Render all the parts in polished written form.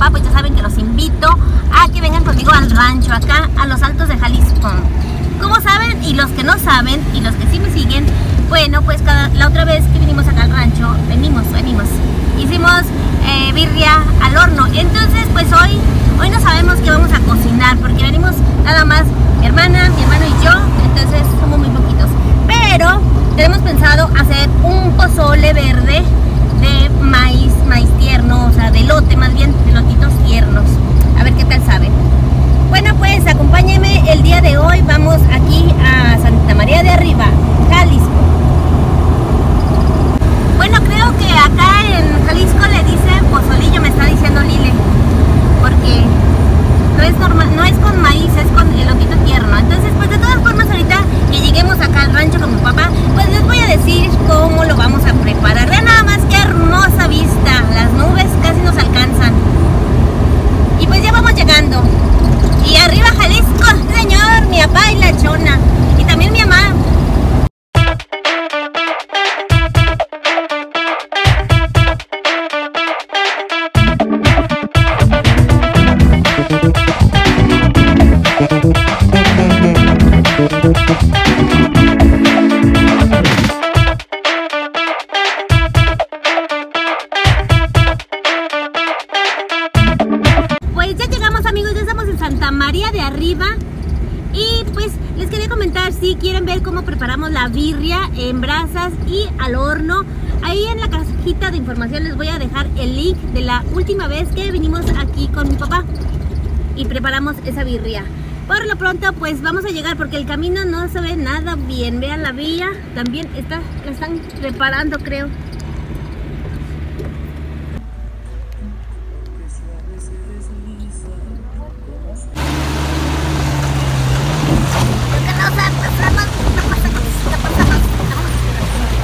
papá, pues ya saben que los invito a que vengan conmigo al rancho, acá a los Altos de Jalisco. Como saben, y los que no saben, y los que sí me siguen, bueno, pues la otra vez que vinimos acá al rancho, venimos, hicimos birria al horno. Entonces, pues hoy no sabemos qué vamos a cocinar, porque venimos nada más mi hermano y yo, entonces somos muy poquitos. Pero tenemos pensado hacer un pozole verde de maíz tierno, o sea, de elote más bien, de elotitos tiernos. A ver qué tal sabe. Bueno, pues acompáñenme el día de hoy. Vamos aquí a Santa María de Arriba, Jalisco. Bueno, creo que acá en Jalisco le dicen pozolillo, me está diciendo Lile, porque no es normal, no es con maíz, es con elotito tierno. Entonces, pues de todas formas, ahorita que lleguemos acá al rancho con mi papá, pues les voy a decir cómo lo vamos a preparar. Vean nada más qué hermosa vista, las nubes casi nos alcanzan. Y pues ya vamos llegando. Y arriba Jalisco, señor, mi papá y la chona. Y también mi mamá. Pues ya llegamos, amigos, ya estamos en Santa María de Arriba. Y pues les quería comentar, si quieren ver cómo preparamos la birria en brasas y al horno, ahí en la cajita de información les voy a dejar el link de la última vez que vinimos aquí con mi papá y preparamos esa birria. Por lo pronto pues vamos a llegar, porque el camino no se ve nada bien. Vean, la villa también la están preparando, creo.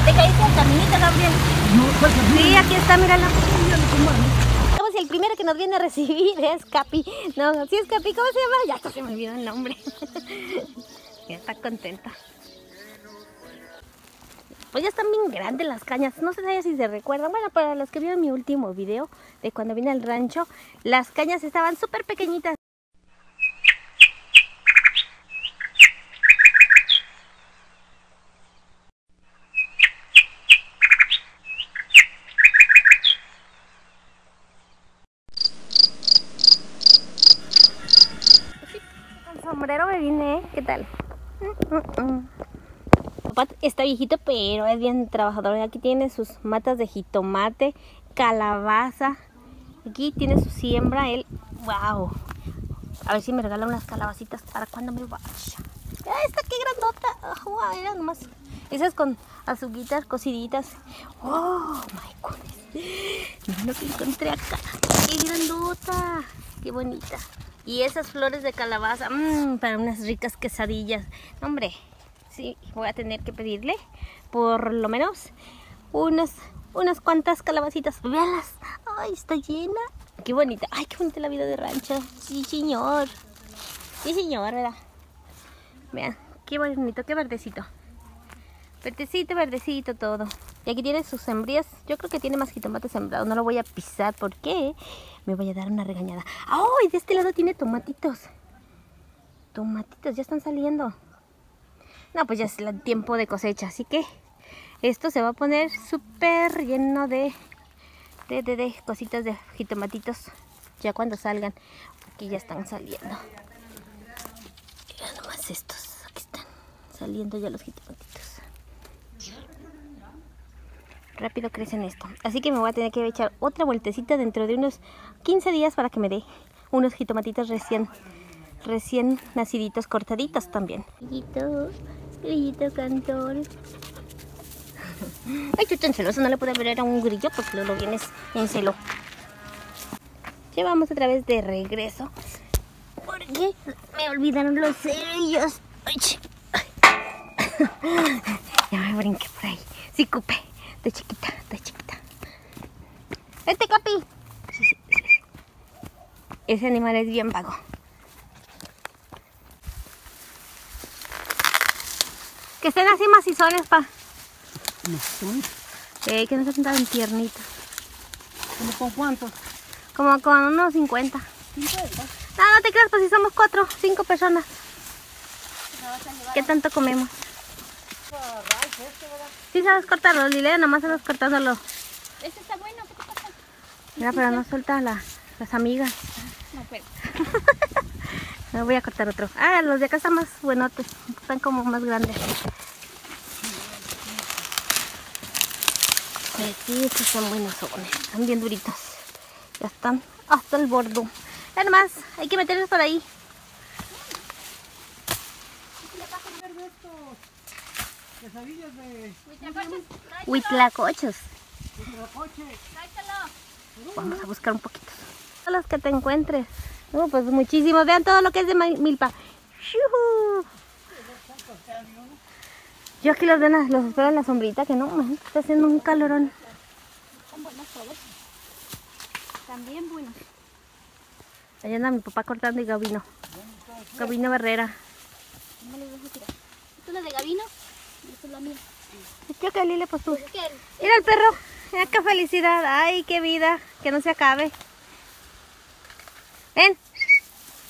¿Te caíste al caminito, Gabriel? Sí, aquí está, míralo. Como si el primero que nos viene a recibir es Capi. No, sí es Capi, ¿cómo se llama? Ya hasta se me olvidó el nombre. Ya está contenta. Pues ya están bien grandes las cañas. No sé si se recuerdan. Bueno, para los que vieron mi último video de cuando vine al rancho, las cañas estaban súper pequeñitas. Sombrero me vine, ¿qué tal? Papá está viejito, pero es bien trabajador. Aquí tiene sus matas de jitomate, calabaza. Aquí tiene su siembra, él. ¡Wow! A ver si me regala unas calabacitas para cuando me vaya. ¡Esta qué grandota! ¡Wow! Era nomás esas con azuquitas cociditas. ¡Oh, my goodness! Miren lo que encontré acá. ¡Qué grandota! ¡Qué bonita! Y esas flores de calabaza, para unas ricas quesadillas. Hombre, sí, voy a tener que pedirle por lo menos unas cuantas calabacitas. Véanlas. Ay, está llena. Qué bonita. Ay, qué bonita la vida de rancho. Sí, señor. Sí, señor, ¿verdad? Vean, qué bonito, qué verdecito. Verdecito todo. Y aquí tiene sus sembrías. Yo creo que tiene más jitomate sembrado. No lo voy a pisar porque me voy a dar una regañada. ¡Oh! Y de este lado tiene tomatitos. Tomatitos, ya están saliendo. No, pues ya es el tiempo de cosecha. Así que esto se va a poner súper lleno de cositas de jitomatitos. Ya cuando salgan. Aquí ya están saliendo. Vean nomás estos. Aquí están saliendo ya los jitomatitos. Rápido crecen esto. Así que me voy a tener que echar otra vueltecita dentro de unos 15 días para que me dé unos jitomatitos recién naciditos, cortaditos también. Grillito cantor. Ay, tú tan celoso, no le puedo ver a un grillo porque luego vienes en celo. Ya vamos otra vez de regreso porque me olvidaron los sellos. Ay, ya me brinqué por ahí. Sí, cupe. Estoy chiquita. Vente, Capi. Ese animal es bien vago. Que estén así macizones, pa. Que no estén tan tiernitos. ¿Con cuántos? Como con unos 50. No, no te creas, pues si somos 4, 5 personas. ¿Qué tanto comemos? Sí sabes cortarlo, Lilea, nomás sabes cortándolo. Este está bueno, ¿qué te pasa? Mira, pero no suelta las amigas. No, pero. Me voy a cortar otro. Ah, los de acá están más buenotes. Están como más grandes. Sí, estos son buenos. Están bien duritos. Ya están hasta el bordo. Ya nomás, hay que meterlos por ahí. Huitlacochos. Vamos a buscar un poquito. Todos los que te encuentres. Pues muchísimos. Vean todo lo que es de milpa. ¡Shuhu! Yo aquí los espero en la sombrita, que no, man, está haciendo un calorón. Están buenos todos. También buenos. Allá anda mi papá cortando y Gabino. Gabino Barrera. No les dejo tirar. Esta es la de Gabino y esta es la mía. Yo que Lile, pues tú. Es que Mira el perro. Mira qué felicidad. Ay, qué vida. Que no se acabe. Ven.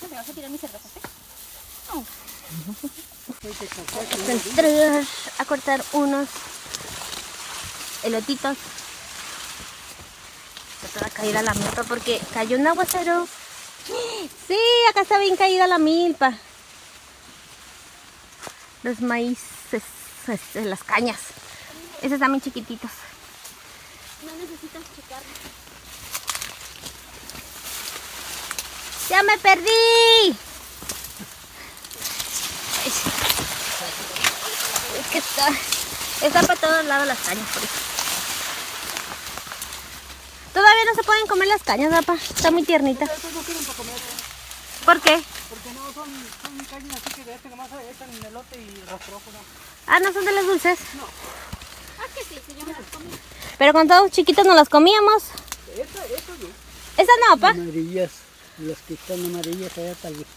no me vas a tirar mis cervezas, ¿eh? No. Entrar a cortar unos elotitos. Está toda caída la milpa porque cayó un aguacero. Sí, acá está bien caída la milpa. Los maíces, las cañas. Esos están bien chiquititos. No necesitas checarlo. ¡Ya me perdí! Es que está para todos lados las cañas, por eso. Todavía no se pueden comer las cañas, papá. Está muy tiernita. Estos no quieren para comer. ¿Por qué? Porque no son cañas así que de este nomás echan elote y rastrojo, ¿no? Ah, ¿no son de las dulces? No. Ah, que sí, yo me las comí. Pero cuando estábamos chiquitos nos las comíamos. Esas no. ¿Esas no, papá? Amarillas, las que están amarillas allá tal vez.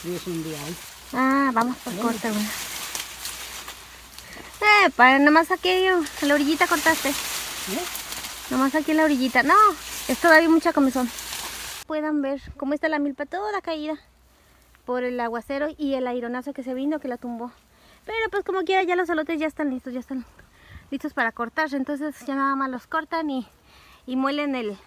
Es un día ahí. Ah, vamos por cortar una. Para nomás aquí en la orillita cortaste. Nomás aquí en la orillita. No, es todavía mucha comezón. Puedan ver cómo está la milpa toda caída por el aguacero y el aironazo que se vino que la tumbó. Pero pues como quiera ya los elotes ya están listos para cortarse. Entonces ya nada más los cortan y muelen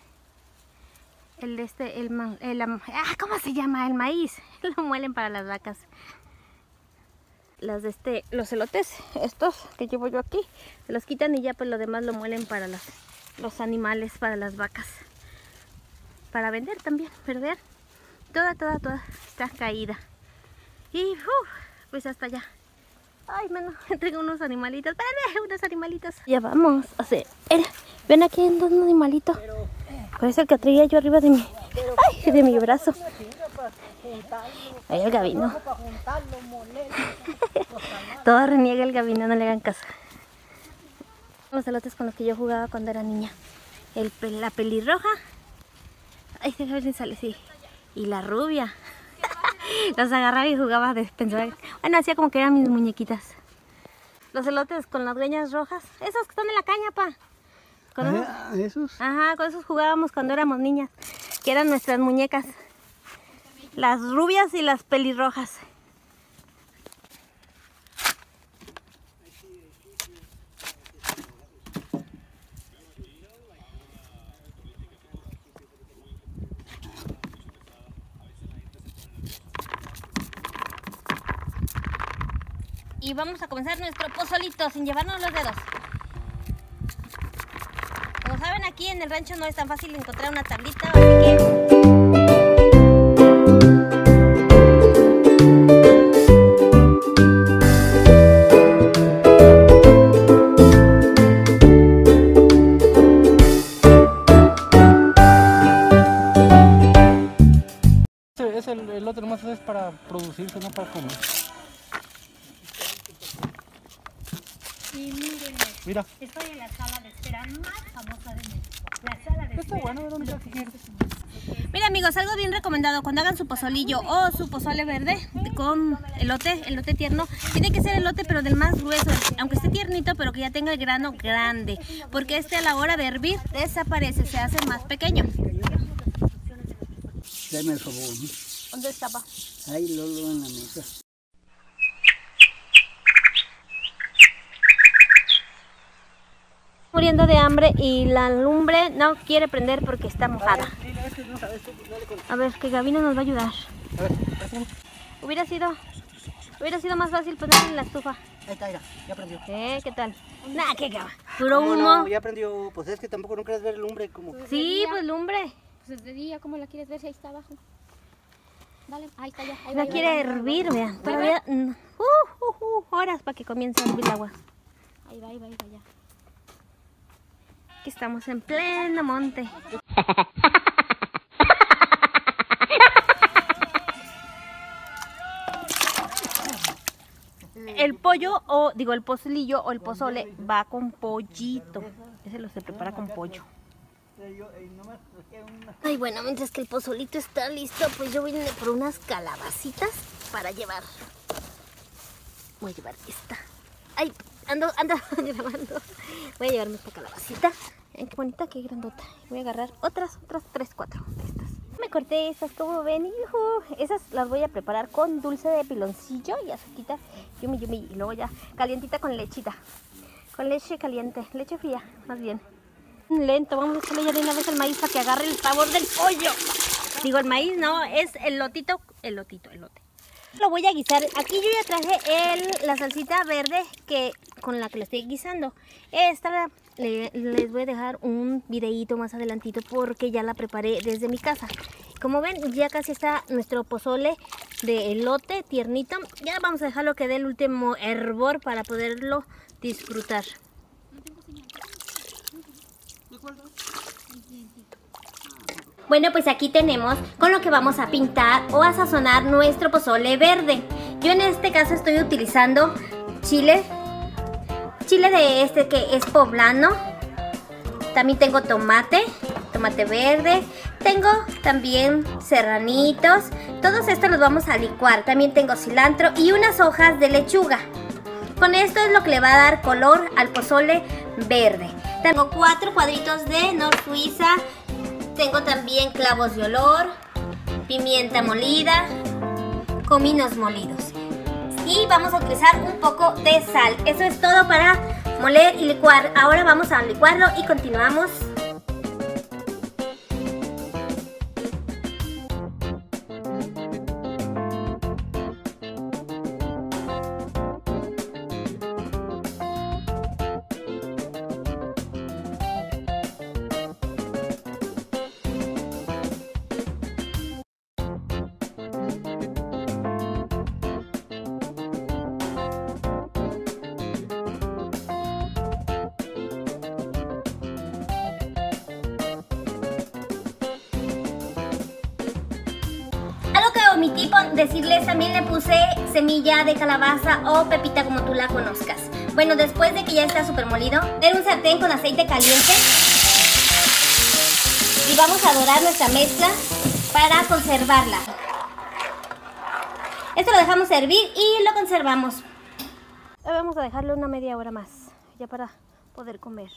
¿cómo se llama? El maíz. Lo muelen para las vacas. Los elotes, estos que llevo yo aquí, se los quitan y ya pues lo demás lo muelen para los animales, para las vacas. Para vender también, pero vean, toda está caída. Y pues hasta allá. Ay, mano, tengo unos animalitos. Espérame, unos animalitos. Ya vamos a hacer. Ven aquí en dos animalitos. Parece el que traía yo arriba de mi brazo. Ahí el Gabino. Todo reniega el Gabino, no le hagan caso. Los elotes con los que yo jugaba cuando era niña. La pelirroja. Ay, déjame ver si sale, sí. Y la rubia. Los agarraba y jugaba de pensar. Bueno, hacía como que eran mis muñequitas. Los elotes con las greñas rojas. Esos que están en la caña, pa. ¿Esos? Ajá, con esos jugábamos cuando éramos niñas. Que eran nuestras muñecas. Las rubias y las pelirrojas. Y vamos a comenzar nuestro pozolito sin llevarnos los dedos. Como saben, aquí en el rancho no es tan fácil encontrar una tablita, así que... El otro nomás es para producirse, no para comer. Y miren, Mira. estoy en la sala de espera más famosa de México. La sala de Está espera. bueno, ¿dónde está siguiente? Mira, amigos, algo bien recomendado cuando hagan su pozolillo o su pozole verde con elote tierno, tiene que ser elote pero del más grueso, aunque esté tiernito pero que ya tenga el grano grande, porque a la hora de hervir desaparece, se hace más pequeño. Dame el favor, ¿no? ¿Dónde estaba? Ahí lo en la mesa. Muriendo de hambre y la lumbre no quiere prender porque está mojada. A ver, que Gabino nos va a ayudar. A ver, préstame. Hubiera sido más fácil ponerla en la estufa. Ahí está, mira, ya prendió. ¿Qué tal? Nah, qué gaba. Puro ¿Cómo humo. no? Ya prendió, pues es que tampoco no quieres ver lumbre como... Sí, pues lumbre. Pues de día, ¿cómo la quieres ver si ahí está abajo? Vale, ahí está ya. Ahí La va, quiere ahí va. hervir, vean. Todavía horas para que comience a hervir el agua. Ahí va ya. Aquí estamos en pleno monte. El pollo, o digo el pozolillo o el pozole va con pollito. Ese lo se prepara con pollo. Ay, bueno, mientras que el pozolito está listo, pues yo vine por unas calabacitas para llevar. Voy a llevar esta. Ay, ando grabando. Voy a llevarme esta calabacita. Qué bonita, qué grandota. Voy a agarrar otras 3, 4 de estas. Me corté estas, como ven. Esas las voy a preparar con dulce de piloncillo y azuquita. Yumi. Y luego ya calientita con lechita. Con leche caliente, leche fría, más bien. Lento, vamos a echarle ya de una vez el maíz para que agarre el sabor del pollo. Digo, el maíz no, es el lote. Lo voy a guisar. Aquí yo ya traje la salsita verde con la que lo estoy guisando. Esta les voy a dejar un videíto más adelantito porque ya la preparé desde mi casa. Como ven, ya casi está nuestro pozole de elote tiernito. Ya vamos a dejarlo que dé el último hervor para poderlo disfrutar. Bueno, pues aquí tenemos con lo que vamos a pintar o a sazonar nuestro pozole verde. Yo en este caso estoy utilizando chile de este que es poblano. También tengo tomate verde. Tengo también serranitos. Todos estos los vamos a licuar. También tengo cilantro y unas hojas de lechuga. Con esto es lo que le va a dar color al pozole verde. Tengo 4 cuadritos de Nor Suiza. Tengo también clavos de olor, pimienta molida, cominos molidos. Y vamos a utilizar un poco de sal. Eso es todo para moler y licuar. Ahora vamos a licuarlo y continuamos. Omití decirles, también le puse semilla de calabaza o pepita como tú la conozcas. Bueno, después de que ya está súper molido, en un sartén con aceite caliente y vamos a dorar nuestra mezcla para conservarla. Esto lo dejamos hervir y lo conservamos. Vamos a dejarlo una media hora más, ya para poder comer.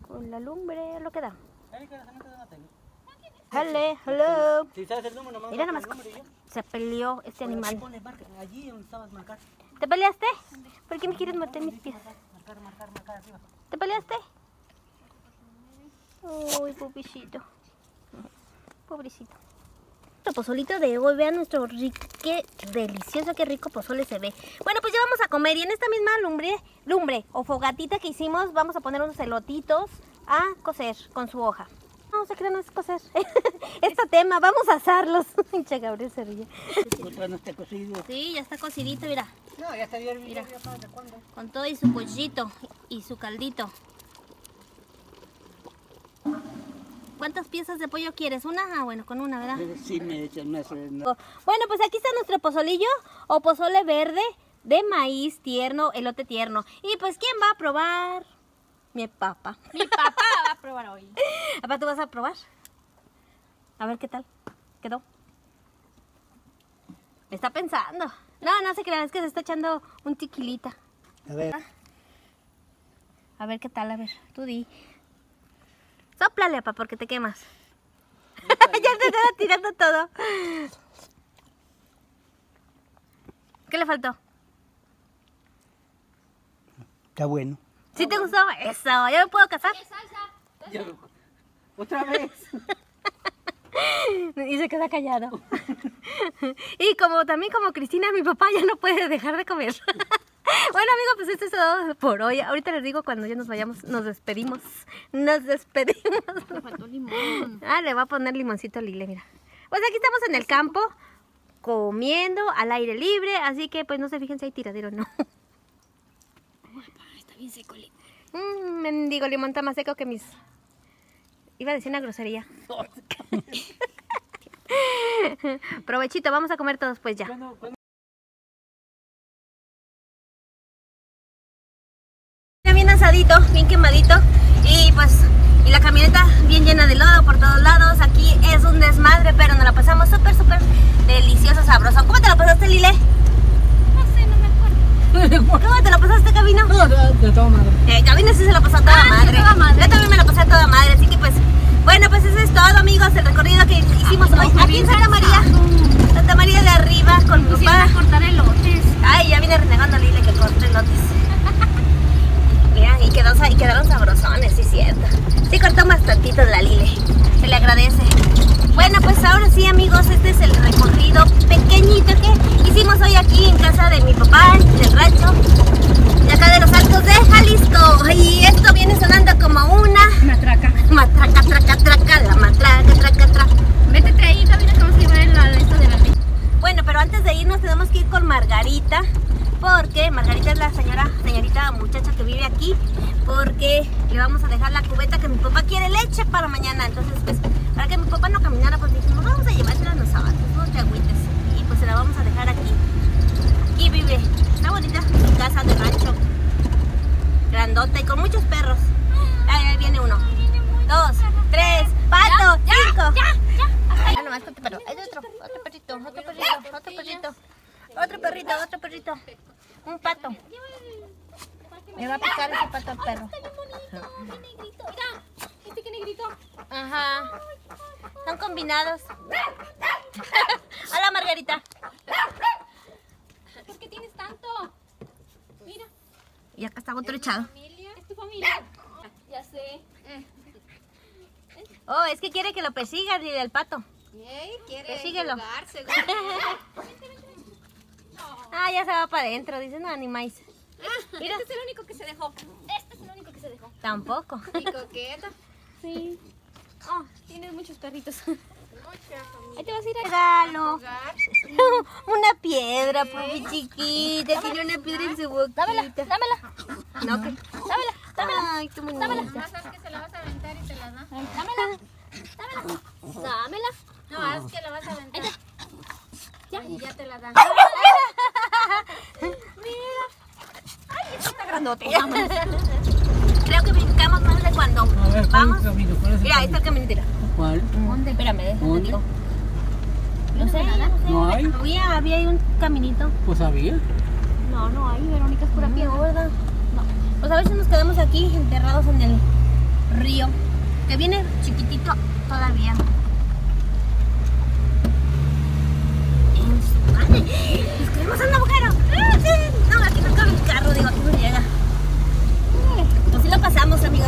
Con la lumbre lo que da. Hello. Si sabes el número, Mira nomás, se peleó este animal. Allí donde estabas, marcar. ¿Te peleaste? ¿Por qué me quieres meter mis pies? Marcar arriba. ¿Te peleaste? Uy, pobrecito. Pobrecito. Nuestro pozolito de hoy, vean nuestro qué delicioso, qué rico pozole se ve. Bueno, pues ya vamos a comer y en esta misma lumbre o fogatita que hicimos, vamos a poner unos elotitos a cocer con su hoja. No se crean, no es cocer. Este tema, vamos a asarlos. Pinche Gabriel se ríe. Otra no está cocido. Sí, ya está cocidito, mira. No, ya está bien. Mira. Ya sabes de cuándo. Con todo y su pollito y su caldito. ¿Cuántas piezas de pollo quieres? ¿Una? Ah, bueno, con una, ¿verdad? Sí, me echan más. Bueno, pues aquí está nuestro pozolillo o pozole verde de maíz tierno, elote tierno. Y pues, ¿quién va a probar? Mi papá. Mi papá va a probar hoy. Papá, ¿tú vas a probar? A ver qué tal quedó. Está pensando. No se crean, es que se está echando un tequilita. A ver. A ver qué tal, a ver, tú di. Sóplale, papá, porque te quemas. Ya te estaba tirando todo. ¿Qué le faltó? Está bueno. ¿Sí te gustó? Eso, ¿ya me puedo casar? Otra vez. Y se queda callado. Y como también como Cristina, mi papá ya no puede dejar de comer. Bueno, amigos, pues esto es todo por hoy. Ahorita les digo cuando ya nos vayamos, nos despedimos. Nos despedimos. Me faltó limón. Ah, le va a poner limoncito a Lile, mira. Pues aquí estamos en el campo, comiendo al aire libre, así que pues no se fijen si hay tiradero o no. Está bien seco, Lili. Mendigo limón está más seco que mis... Iba a decir una grosería. Provechito, vamos a comer todos pues ya. Bien asadito, bien quemadito y pues y la camioneta bien llena de lodo por todos lados. Aquí es un desmadre, pero nos la pasamos súper delicioso, sabroso. ¿Cómo te la pasaste, Lile? No sé, no me acuerdo. ¿Cómo te la pasaste, Camino? De toda madre. Camino sí se la pasó a toda madre. toda madre. Yo también me la pasé a toda madre, así que pues bueno, pues eso es todo, amigos, el recorrido que hicimos hoy aquí en Santa María. Santa María de arriba con mi Pusieron papá. a cortar elotes. Ay, ya viene renegando Lile que corte elotes. Mira, y quedaron sabrosones, sí es cierto. Sí cortó bastantito de la Lile. Se le agradece. Bueno, pues ahora sí, amigos, este es el recorrido pequeñito que hicimos hoy aquí en casa de mi papá, del rancho, de acá de los Altos de Jalisco. Y esto viene sonando como una Matraca. matraca, traca, traca, la matraca, traca, traca. Métete ahí, también acabamos de llevar esto de la ley. Bueno, pero antes de irnos tenemos que ir con Margarita, porque Margarita es la señorita muchacha que vive aquí, porque le vamos a dejar la cubeta que mi papá quiere leche para mañana. Entonces, pues, para que mi papá no caminara, pues dijimos, vamos a llevársela nosotros, no te agüites. Y pues se la vamos a dejar aquí. Aquí vive, está bonita su casa de rancho, grandota y con muchos perros. Ahí viene uno, 2, 3, pato, 5. Ya nomás con tu perro. Hay otro perrito, otro perrito. Otro perrito. Un pato. Me va a picar ese pato al perro. Qué negrito. Mira, qué negrito. Ajá. Son combinados. Hola, Margarita. ¿Por qué tienes tanto? Mira, Y acá está otro echado. familia. Es tu familia. Ya sé. Oh, es que quiere que lo persigas y del pato. Quiere Persíguelo. jugar, seguro. Ah, ya se va para adentro. Dice, no, ni más. Mira. Este es el único que se dejó. Este es el único que se dejó. Tampoco. Y coqueta. Sí. Oh, tienes muchos perritos. Ahí te vas a ir a Regalo. jugar. Una piedra, por mi chiquita. Tiene una piedra en su boquita. Dámela. No, que... Dámela. Ay, qué bonita. No sabes que se la vas a aventar y te la da. Dámela. No, es que la vas a aventar. Ya. Y ya te la da. Ay, esto está grandote. Creo que brincamos más de cuando A ver, ¿cuál vamos. es el camino? ¿Cuál es el Mira, ahí está el caminito. ¿Cuál? ¿Dónde? Espérame, déjame ¿Dónde? digo. No sé, ¿No hay? Había ahí un caminito. Pues había. No hay, Verónica, es pura piedra. No. Pues a ver si nos quedamos aquí enterrados en el río, que viene chiquitito todavía. Nos quedamos en un agujero. No, aquí no cabe el carro, digo, aquí no llega. Pues sí lo pasamos, amigos.